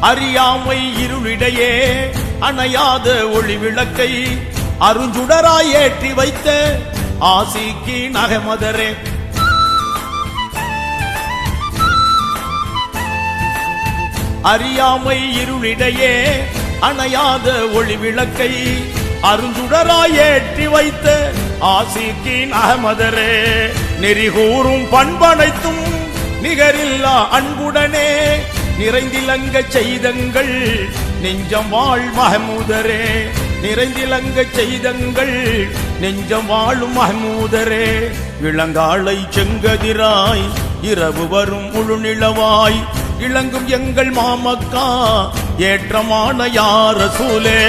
அறியாமை இருளிடையே அணையாத ஒளி விளக்கை அருஞ்சுடராய் ஏற்றி வைத்த ஆசிக்கு நகமதரே. அறியாமை இருளிடையே அணையாத ஒளி விளக்கை அருஞ்சுடராய் ஏற்றி வைத்த ஆசிக்கு நகமதரே. நெறிகூறும் பண்பனைத்தும் நிகரில்லா அன்புடனே நிறைந்திலங்க செய்தங்கள் நெஞ்சம் வாழ் மஹமூதரே. நிறைந்திலங்க செய்தங்கள் நெஞ்சம் வாழும் மஹமூதரே. இளங்காலை செங்கதிராய் இரவு வரும் முழு நிலவாய் இளங்கும் எங்கள் மாமக்கா ஏற்றமான யார் ரசூலே.